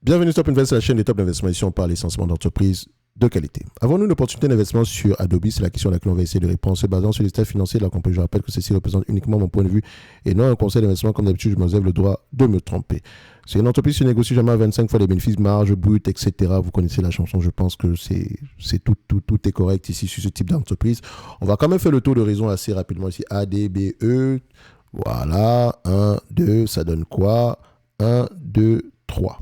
Bienvenue sur Top Invest, la chaîne des top d'investissement. Ici, on parle essentiellement d'entreprises de qualité. Avons-nous une opportunité d'investissement sur Adobe? C'est la question à laquelle on va essayer de répondre. Se basant sur les états financiers de la compagnie, je rappelle que ceci représente uniquement mon point de vue et non un conseil d'investissement. Comme d'habitude, je me réserve le droit de me tromper. C'est une entreprise qui négocie jamais à 25 fois les bénéfices, marge brute, etc. Vous connaissez la chanson. Je pense que c'est tout est correct ici sur ce type d'entreprise. On va quand même faire le tour de raison assez rapidement ici. ADBE. Voilà. 1, 2, ça donne quoi? 1, 2, 3.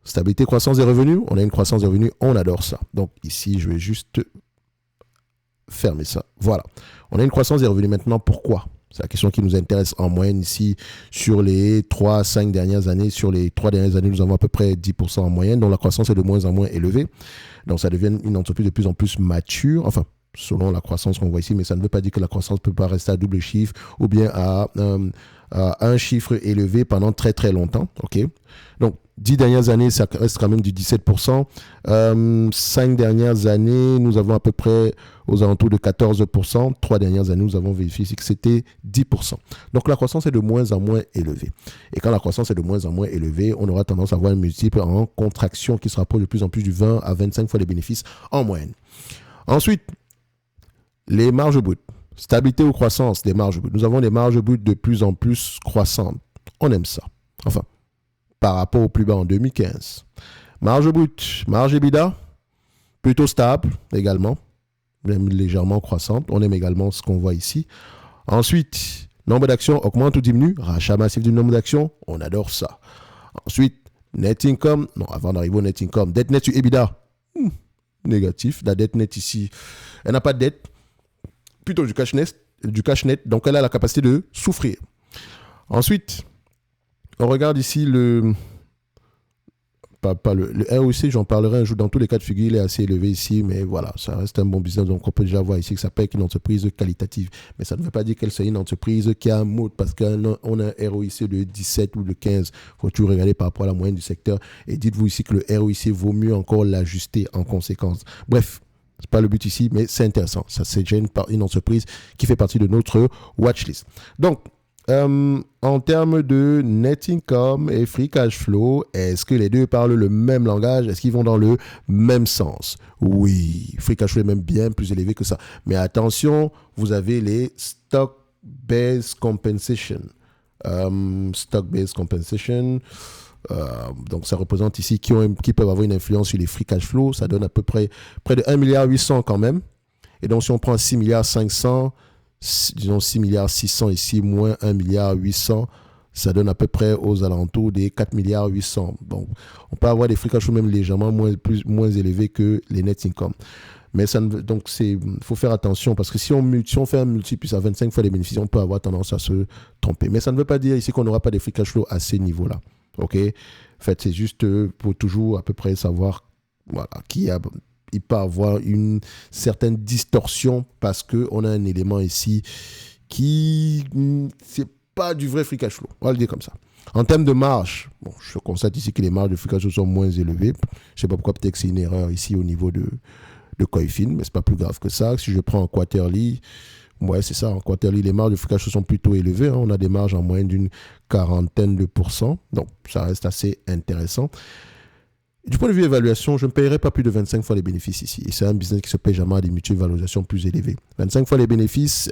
Stabilité, croissance des revenus. On a une croissance des revenus, on adore ça. Donc ici, je vais juste fermer ça. Voilà. On a une croissance des revenus maintenant. Pourquoi? C'est la question qui nous intéresse en moyenne ici sur les 3-5 dernières années. Sur les 3 dernières années, nous avons à peu près 10% en moyenne. Donc la croissance est de moins en moins élevée. Donc ça devient une entreprise de plus en plus mature. Enfin, selon la croissance qu'on voit ici, mais ça ne veut pas dire que la croissance ne peut pas rester à double chiffre ou bien à un chiffre élevé pendant très très longtemps. Okay. Donc 10 dernières années, ça reste quand même du 17%. 5 dernières années, nous avons à peu près aux alentours de 14%. 3 dernières années, nous avons vérifié ici que c'était 10%. Donc la croissance est de moins en moins élevée. Et quand la croissance est de moins en moins élevée, on aura tendance à avoir un multiple en contraction qui se rapproche de plus en plus du 20 à 25 fois les bénéfices en moyenne. Ensuite, les marges brutes. Stabilité ou croissance des marges brutes. Nous avons des marges brutes de plus en plus croissantes. On aime ça. Enfin, par rapport au plus bas en 2015. Marge brute, marge EBITDA, plutôt stable également, même légèrement croissante. On aime également ce qu'on voit ici. Ensuite, nombre d'actions augmente ou diminue. Rachat massif du nombre d'actions, on adore ça. Ensuite, net income. Non, avant d'arriver au net income, dette nette sur EBITDA. Négatif. La dette nette ici, elle n'a pas de dette. Plutôt du cash net, donc elle a la capacité de souffrir. Ensuite, on regarde ici le ROIC, j'en parlerai un jour. Dans tous les cas de figure, il est assez élevé ici, mais voilà, ça reste un bon business. Donc on peut déjà voir ici que ça peut être une entreprise qualitative, mais ça ne veut pas dire qu'elle soit une entreprise qui a un mode, parce qu'on a un ROIC de 17 ou de 15. Il faut toujours regarder par rapport à la moyenne du secteur, et dites-vous ici que le ROIC vaut mieux encore l'ajuster en conséquence. Bref, c'est pas le but ici, mais c'est intéressant. Ça, c'est déjà une entreprise qui fait partie de notre watchlist. Donc, en termes de net income et free cash flow, est-ce que les deux parlent le même langage? Est-ce qu'ils vont dans le même sens? Oui, free cash flow est même bien plus élevé que ça. Mais attention, vous avez les stock-based compensation. Stock-based compensation. Donc ça représente ici qui peuvent avoir une influence sur les free cash flow. Ça donne à peu près de 1,8 milliard quand même. Et donc si on prend 6,5 milliards, disons 6,6 milliards ici, moins 1,8 milliard, ça donne à peu près aux alentours des 4,8 milliards. Donc on peut avoir des free cash flow même légèrement moins élevés que les net income. Mais donc faut faire attention, parce que si on fait un multiple à 25 fois les bénéfices, on peut avoir tendance à se tromper. Mais ça ne veut pas dire ici qu'on n'aura pas des free cash flow à ces niveaux-là. Ok, en fait, c'est juste pour toujours à peu près savoir, voilà, il peut avoir une certaine distorsion parce qu'on a un élément ici qui c'est pas du vrai free cash flow. On va le dire comme ça. En termes de marge, bon, je constate ici que les marges de free cash flow sont moins élevées. Je ne sais pas pourquoi, peut-être que c'est une erreur ici au niveau de Coifin, mais c'est pas plus grave que ça. Si je prends en quarterly, ouais, c'est ça. En quarterly, les marges de free cash flow sont plutôt élevées. On a des marges en moyenne d'une 40%. Donc, ça reste assez intéressant. Du point de vue évaluation, je ne paierai pas plus de 25 fois les bénéfices ici. Et c'est un business qui se paye jamais à des multiples de valorisation plus élevées. 25 fois les bénéfices,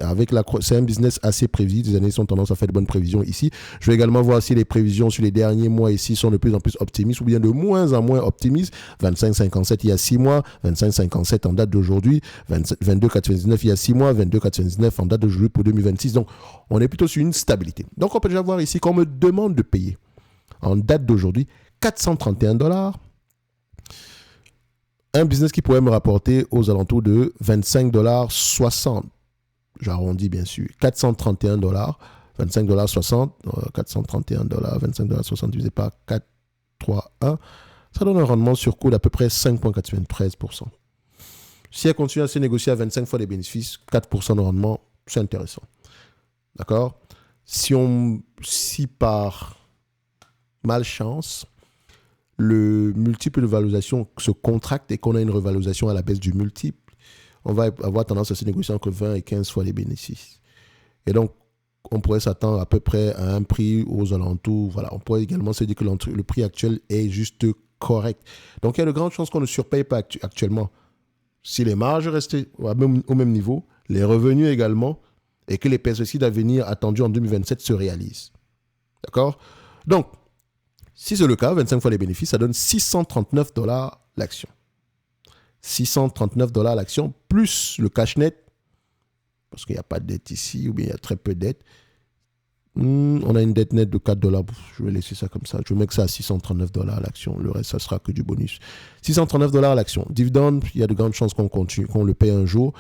c'est un business assez prévisible. Les années ont tendance à faire de bonnes prévisions ici. Je vais également voir si les prévisions sur les derniers mois ici sont de plus en plus optimistes ou bien de moins en moins optimistes. 25,57 il y a 6 mois, 25,57 en date d'aujourd'hui, 22,99 il y a 6 mois, 22,99 en date d'aujourd'hui pour 2026. Donc, on est plutôt sur une stabilité. Donc, on peut déjà voir ici qu'on me demande de payer en date d'aujourd'hui $431. Un business qui pourrait me rapporter aux alentours de $25,60. J'arrondis bien sûr. $431, $25,60, $431, $25,60 divisé par 4,31. Ça donne un rendement sur coût d'à peu près 5,93%. Si elle continue à se négocier à 25 fois les bénéfices, 4% de rendement, c'est intéressant. D'accord? Si par malchance, le multiple de valorisation se contracte et qu'on a une revalorisation à la baisse du multiple, on va avoir tendance à se négocier entre 20 et 15 fois les bénéfices. Et donc, on pourrait s'attendre à peu près à un prix aux alentours. Voilà, on pourrait également se dire que le prix actuel est juste correct. Donc, il y a de grandes chances qu'on ne surpaye pas actuellement. Si les marges restaient au même niveau, les revenus également, et que les perspectives d'avenir attendues en 2027 se réalisent. D'accord? Donc, si c'est le cas, 25 fois les bénéfices, ça donne $639 l'action. $639 l'action, plus le cash net, parce qu'il n'y a pas de dette ici, ou bien il y a très peu de dette. On a une dette nette de $4. Je vais laisser ça comme ça. Je vais mettre ça à $639 l'action. Le reste, ça sera que du bonus. $639 l'action. Dividende, il y a de grandes chances qu'on continue, qu'on le paye un jour.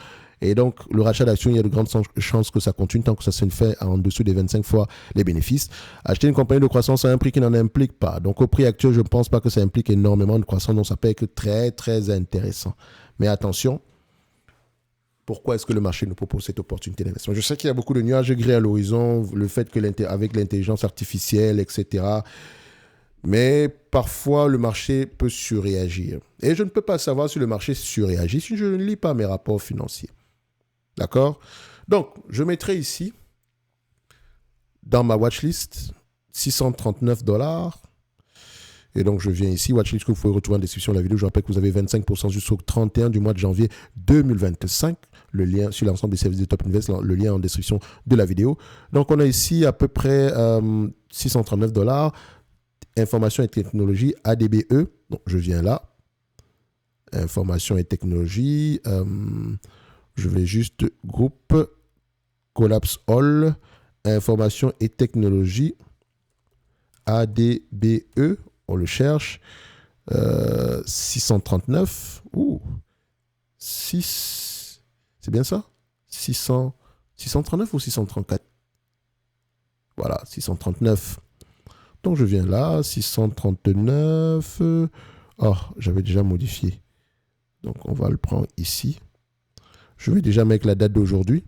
Et donc, le rachat d'actions, il y a de grandes chances que ça continue tant que ça se fait en dessous des 25 fois les bénéfices. Acheter une compagnie de croissance à un prix qui n'en implique pas. Donc, au prix actuel, je ne pense pas que ça implique énormément de croissance. Donc, ça peut être très, très intéressant. Mais attention, pourquoi est-ce que le marché nous propose cette opportunité d'investissement? Je sais qu'il y a beaucoup de nuages gris à l'horizon, le fait que avec l'intelligence artificielle, etc. Mais parfois, le marché peut surréagir. Et je ne peux pas savoir si le marché surréagit si je ne lis pas mes rapports financiers. D'accord? Donc, je mettrai ici, dans ma watchlist, $639. Et donc, je viens ici, watchlist que vous pouvez retrouver en description de la vidéo. Je rappelle que vous avez 25% jusqu'au 31 du mois de janvier 2025. Le lien sur l'ensemble des services de Top Invest, le lien en description de la vidéo. Donc, on a ici à peu près $639. Information et technologie, ADBE. Donc, je viens là. Information et technologie. Je vais juste groupe Collapse All. Information et technologie. ADBE. On le cherche. 639. Ouh. 6. C'est bien ça? 639 ou 634? Voilà, 639. Donc, je viens là. 639. Oh, j'avais déjà modifié. Donc, on va le prendre ici. Je vais déjà mettre la date d'aujourd'hui.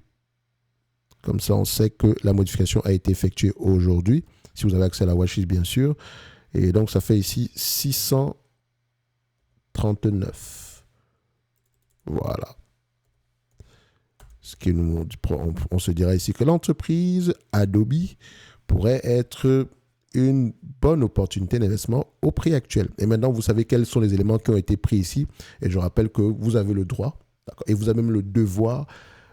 Comme ça, on sait que la modification a été effectuée aujourd'hui. Si vous avez accès à la watchlist, bien sûr. Et donc, ça fait ici 639. Voilà. Ce qui nous, on se dira ici que l'entreprise Adobe pourrait être une bonne opportunité d'investissement au prix actuel. Et maintenant, vous savez quels sont les éléments qui ont été pris ici. Et je rappelle que vous avez le droit, et vous avez même le devoir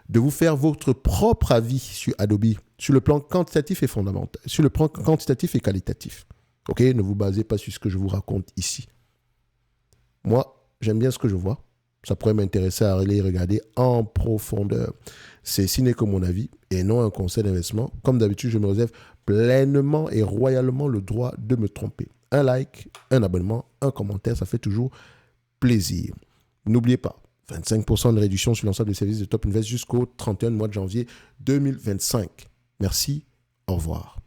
de vous faire votre propre avis sur Adobe, sur le plan quantitatif et fondamental, sur le plan quantitatif et qualitatif. Ok, ne vous basez pas sur ce que je vous raconte ici. Moi, j'aime bien ce que je vois. Ça pourrait m'intéresser à aller regarder en profondeur. Ceci n'est que mon avis et non un conseil d'investissement. Comme d'habitude, je me réserve pleinement et royalement le droit de me tromper. Un like, un abonnement, un commentaire, ça fait toujours plaisir. N'oubliez pas, 25% de réduction sur l'ensemble des services de Top Invest jusqu'au 31 mois de janvier 2025. Merci, au revoir.